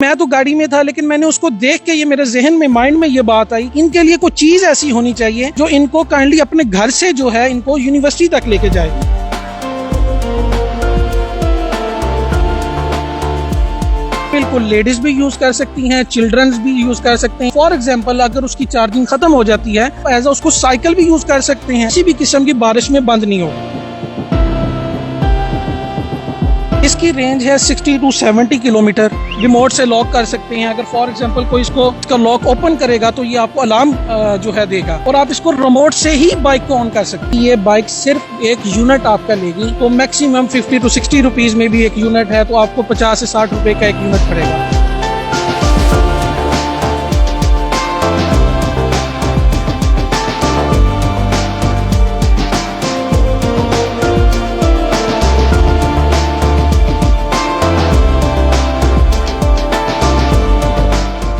मैं तो गाड़ी में था, लेकिन मैंने उसको देख के ये मेरे जहन में, माइंड में ये बात आई, इनके लिए कोई चीज ऐसी होनी चाहिए जो इनको काइंडली अपने घर से जो है इनको यूनिवर्सिटी तक लेके जाए। बिल्कुल, लेडीज भी यूज कर सकती हैं, चिल्ड्रंस भी यूज कर सकते हैं। फॉर एग्जांपल, अगर उसकी चार्जिंग खत्म हो जाती है, एज उसको साइकिल भी यूज कर सकते हैं। किसी भी किस्म की बारिश में बंद नहीं होगी। इसकी रेंज है 60 to 70 किलोमीटर। रिमोट से लॉक कर सकते हैं। अगर फॉर एग्जांपल कोई इसका लॉक ओपन करेगा तो ये आपको अलार्म जो है देगा, और आप इसको रिमोट से ही बाइक को ऑन कर सकते हैं। ये बाइक सिर्फ एक यूनिट आपका लेगी, तो मैक्सिमम 50 to 60 रुपीज में भी एक यूनिट है, तो आपको 50 से 60 रुपए का एक यूनिट पड़ेगा।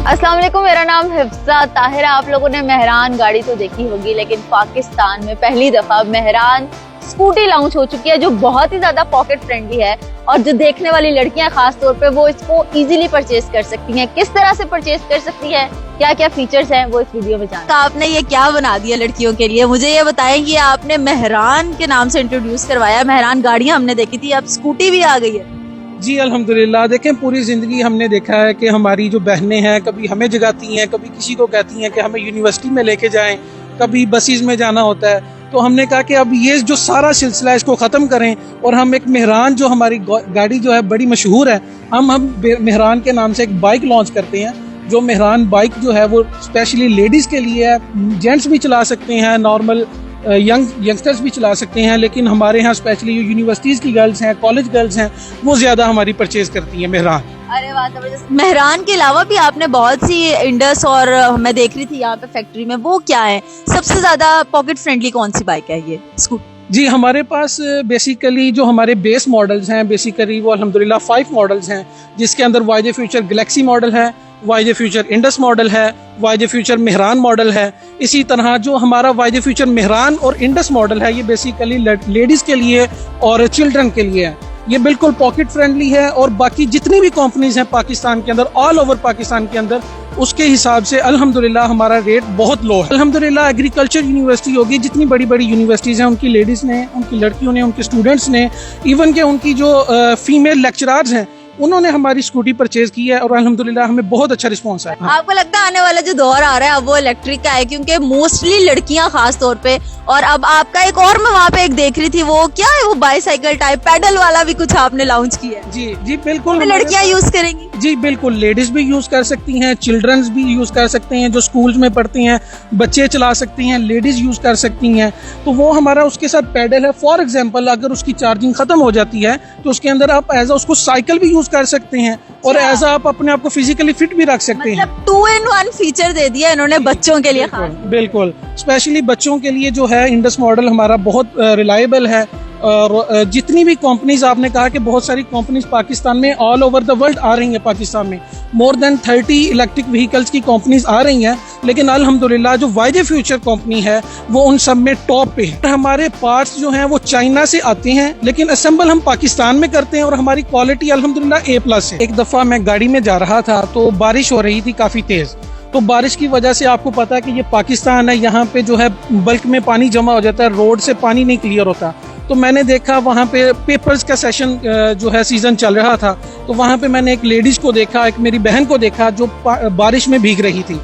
अस्सलाम वालेकुम, मेरा नाम हिफ्जा ताहिर। आप लोगों ने मेहरान गाड़ी तो देखी होगी, लेकिन पाकिस्तान में पहली दफा मेहरान स्कूटी लॉन्च हो चुकी है, जो बहुत ही ज्यादा पॉकेट फ्रेंडली है और जो देखने वाली लड़कियां खास तौर पे वो इसको इजीली परचेज कर सकती हैं। किस तरह से परचेज कर सकती है, क्या क्या फीचर्स हैं, वो इस वीडियो में जानते हैं। तो आपने ये क्या बना दिया लड़कियों के लिए, मुझे ये बताएं कि आपने मेहरान के नाम से इंट्रोड्यूस करवाया। मेहरान गाड़ियां हमने देखी थी, अब स्कूटी भी आ गई है। जी अल्हम्दुलिल्लाह। देखें, पूरी ज़िंदगी हमने देखा है कि हमारी जो बहनें हैं कभी हमें जगाती हैं, कभी किसी को कहती हैं कि हमें यूनिवर्सिटी में लेके जाएं, कभी बसेस में जाना होता है। तो हमने कहा कि अब ये जो सारा सिलसिला इसको ख़त्म करें और हम एक मेहरान, जो हमारी गाड़ी जो है बड़ी मशहूर है, हम मेहरान के नाम से एक बाइक लॉन्च करते हैं। जो मेहरान बाइक जो है वो स्पेशली लेडीज़ के लिए है। जेंट्स भी चला सकते हैं, नॉर्मल यंगस्टर्स भी चला सकते हैं, लेकिन हमारे यहाँ स्पेशली जो यूनिवर्सिटीज़ की गर्ल्स हैं, कॉलेज गर्ल्स हैं, वो ज़्यादा हमारी परचेज करती हैं मेहरान। अरे वाह, जबरदस्त। मेहरान के अलावा भी आपने बहुत सी इंडस और मैं देख रही थी यहाँ पे फैक्ट्री में, वो क्या है सबसे ज्यादा पॉकेट फ्रेंडली कौन सी बाइक है ये स्कूटी? जी, हमारे पास बेसिकली जो हमारे बेस मॉडल्स हैं, बेसिकली वो अल्हम्दुलिल्लाह 5 मॉडल्स हैं, जिसके अंदर वाईजे फ्यूचर गैलेक्सी मॉडल है, वाईजे फ्यूचर इंडस मॉडल है, वाईजे फ्यूचर मेहरान मॉडल है। इसी तरह जो हमारा वाईजे फ्यूचर मेहरान और इंडस मॉडल है, ये बेसिकली लेडीज़ के लिए और चिल्ड्रन के लिए है। ये बिल्कुल पॉकेट फ्रेंडली है, और बाकी जितनी भी कंपनीज हैं पाकिस्तान के अंदर, ऑल ओवर पाकिस्तान के अंदर, उसके हिसाब से अल्हम्दुलिल्लाह हमारा रेट बहुत लो है। अल्हम्दुलिल्लाह एग्रीकल्चर यूनिवर्सिटी होगी, जितनी बड़ी बड़ी यूनिवर्सिटीज़ हैं, उनकी लेडीज़ ने, उनकी लड़कियों ने, उनके स्टूडेंट्स ने, इवन के उनकी जो फीमेल लेक्चरार्स हैं, उन्होंने हमारी स्कूटी परचेज की है, और अल्हम्दुलिल्लाह हमें बहुत अच्छा रिस्पॉन्स आया। आपको लगता है आने वाला जो दौर आ रहा है अब वो इलेक्ट्रिक का है, क्योंकि मोस्टली लड़कियां खास तौर पे, और अब आपका एक और मैं वहाँ पे एक देख रही थी, वो क्या है, वो बाईसाइकिल टाइप पैडल वाला भी कुछ आपने लॉन्च किया है। जी जी बिल्कुल, लड़कियां यूज करेंगी। जी बिल्कुल, लेडीज भी यूज कर सकती हैं, चिल्ड्रंस भी यूज कर सकते हैं, जो स्कूल्स में पढ़ते हैं बच्चे चला सकते हैं, लेडीज यूज कर सकती हैं। तो वो हमारा उसके साथ पैडल है। फॉर एग्जांपल, अगर उसकी चार्जिंग खत्म हो जाती है तो उसके अंदर आप एज उसको साइकिल भी यूज कर सकते हैं, और एज आप अपने आप को फिजिकली फिट भी रख सकते हैं। 2-in-1 फीचर दे दिया इन्होंने बच्चों के लिए। बिल्कुल, स्पेशली बच्चों के लिए जो है इंडस मॉडल हमारा बहुत रिलायबल है। और जितनी भी कंपनीज, आपने कहा कि बहुत सारी कंपनीज पाकिस्तान में, ऑल ओवर द वर्ल्ड आ रही हैं पाकिस्तान में, मोर देन 30 इलेक्ट्रिक व्हीकल्स की कंपनीज आ रही हैं, लेकिन अल्हम्दुलिल्लाह जो वाईजे फ्यूचर कंपनी है वो उन सब में टॉप पे है। हमारे पार्ट्स जो हैं वो चाइना से आते हैं, लेकिन असेंबल हम पाकिस्तान में करते हैं, और हमारी क्वालिटी अल्हम्दुलिल्लाह A+ है। एक दफ़ा मैं गाड़ी में जा रहा था तो बारिश हो रही थी काफ़ी तेज़, तो बारिश की वजह से आपको पता है कि ये पाकिस्तान है, यहाँ पे जो है बल्क में पानी जमा हो जाता है, रोड से पानी नहीं क्लियर होता। तो मैंने देखा वहाँ पे पेपर्स का सेशन जो है सीजन चल रहा था, तो वहाँ पे मैंने एक लेडीज को देखा, एक मेरी बहन को देखा जो बारिश में भीग रही थी।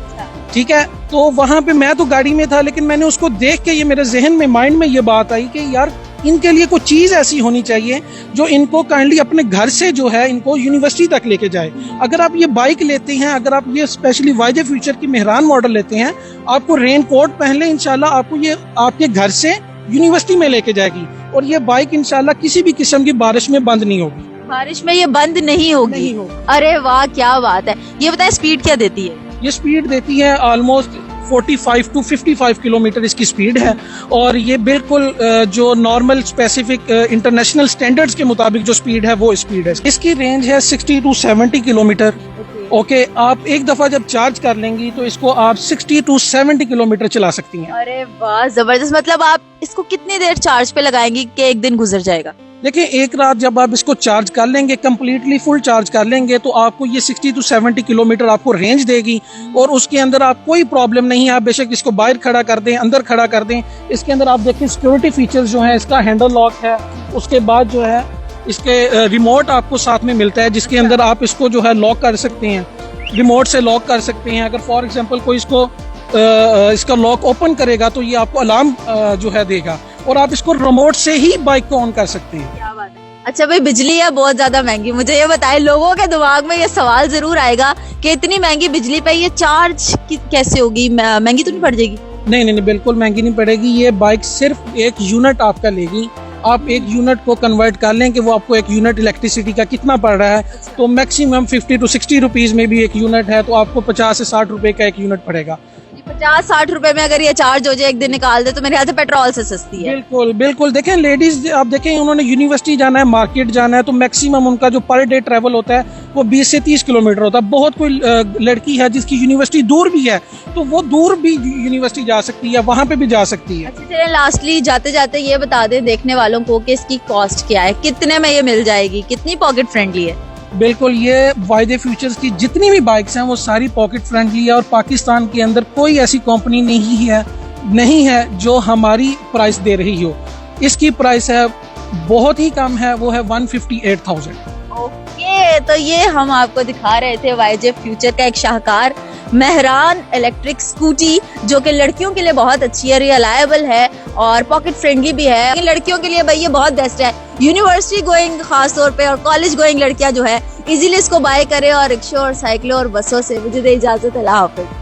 ठीक है, तो वहाँ पे मैं तो गाड़ी में था, लेकिन मैंने उसको देख के ये मेरे जहन में, माइंड में ये बात आई कि यार इनके लिए कोई चीज ऐसी होनी चाहिए जो इनको काइंडली अपने घर से जो है इनको यूनिवर्सिटी तक लेके जाए। अगर आप ये बाइक लेते हैं, अगर आप ये स्पेशली वाईजे फ्यूचर की मेहरान मॉडल लेते हैं, आपको रेन कोट पहन ले, इंशाल्लाह आपको ये आपके घर से यूनिवर्सिटी में लेके जाएगी, और ये बाइक इंशाल्लाह किसी भी किस्म की बारिश में बंद नहीं होगी। बारिश में ये बंद नहीं होगी। अरे वाह, क्या बात है। ये बताएं स्पीड क्या देती है? ये स्पीड देती है ऑलमोस्ट 45 to 55 किलोमीटर इसकी स्पीड है, और ये बिल्कुल जो नॉर्मल स्पेसिफिक इंटरनेशनल स्टैंडर्ड्स के मुताबिक जो स्पीड है वो स्पीड है। इसकी रेंज है 60 to 70 किलोमीटर। ओके, आप एक दफा जब चार्ज कर लेंगी तो इसको आप 60 to 70 किलोमीटर चला सकती हैं। अरे वाह, जबरदस्त। मतलब आप इसको कितनी देर चार्ज पे लगाएंगी कि एक दिन गुजर जाएगा? देखिए, एक रात जब आप इसको चार्ज कर लेंगे, कम्प्लीटली फुल चार्ज कर लेंगे, तो आपको ये 60 to 70 किलोमीटर आपको रेंज देगी और उसके अंदर आप कोई प्रॉब्लम नहीं है। आप बेशक इसको बाहर खड़ा कर दें, अंदर खड़ा कर दें। इसके अंदर आप देखें सिक्योरिटी फीचर्स जो हैं, इसका हैंडल लॉक है, उसके बाद जो है इसके रिमोट आपको साथ में मिलता है, जिसके अंदर आप इसको जो है लॉक कर सकते हैं, रिमोट से लॉक कर सकते हैं। अगर फॉर एग्जांपल कोई इसका लॉक ओपन करेगा तो ये आपको अलार्म जो है देगा और आप इसको रिमोट से ही बाइक को ऑन कर सकते हैं। क्या बात है। अच्छा भाई, बिजली है बहुत ज्यादा महंगी, मुझे ये बताएं, लोगों के दिमाग में ये सवाल जरूर आएगा कि इतनी महंगी बिजली पे ये चार्ज कैसे होगी, महंगी तो नहीं पड़ जाएगी? नहीं, बिल्कुल महंगी नहीं पड़ेगी। ये बाइक सिर्फ एक यूनिट आपका लेगी। आप एक यूनिट को कन्वर्ट कर लें कि वो आपको एक यूनिट इलेक्ट्रिसिटी का कितना पड़ रहा है, तो मैक्सिमम 50 to 60 रुपीज में भी एक यूनिट है, तो आपको 50 से 60 रुपए का एक यूनिट पड़ेगा। 50-60 रुपए में अगर ये चार्ज हो जाए, एक दिन निकाल दे, तो मेरे ख्याल से पेट्रोल से सस्ती है। बिल्कुल। देखें, लेडीज आप देखें, उन्होंने यूनिवर्सिटी जाना है, मार्केट जाना है, तो मैक्सिमम उनका जो पर डे ट्रैवल होता है वो 20 से 30 किलोमीटर होता है। बहुत कोई लड़की है जिसकी यूनिवर्सिटी दूर भी है, तो वो दूर भी यूनिवर्सिटी जा सकती है, वहाँ पे भी जा सकती है। अच्छा, चलिए लास्टली जाते जाते ये बता दें देखने वालों को कि इसकी कॉस्ट क्या है, कितने में ये मिल जाएगी, कितनी पॉकेट फ्रेंडली है? बिल्कुल, ये वायदे फ्यूचर्स की जितनी भी बाइक्स हैं वो सारी पॉकेट फ्रेंडली है और पाकिस्तान के अंदर कोई ऐसी कंपनी नहीं है जो हमारी प्राइस दे रही हो। इसकी प्राइस है बहुत ही कम है, वो है 158,000। ओके, तो ये हम आपको दिखा रहे थे वाईजे फ्यूचर का एक शाहकार मेहरान इलेक्ट्रिक स्कूटी, जो कि लड़कियों के लिए बहुत अच्छी है, रिलायबल है और पॉकेट फ्रेंडली भी है। लड़कियों के लिए भाई ये बहुत बेस्ट है। यूनिवर्सिटी गोइंग खास तौर पे और कॉलेज गोइंग लड़कियां जो है इजीली इसको बाय करें और रिक्शा और साइकिलों और बसों से। मुझे दे इजाजत, अल्लाह हाफिज।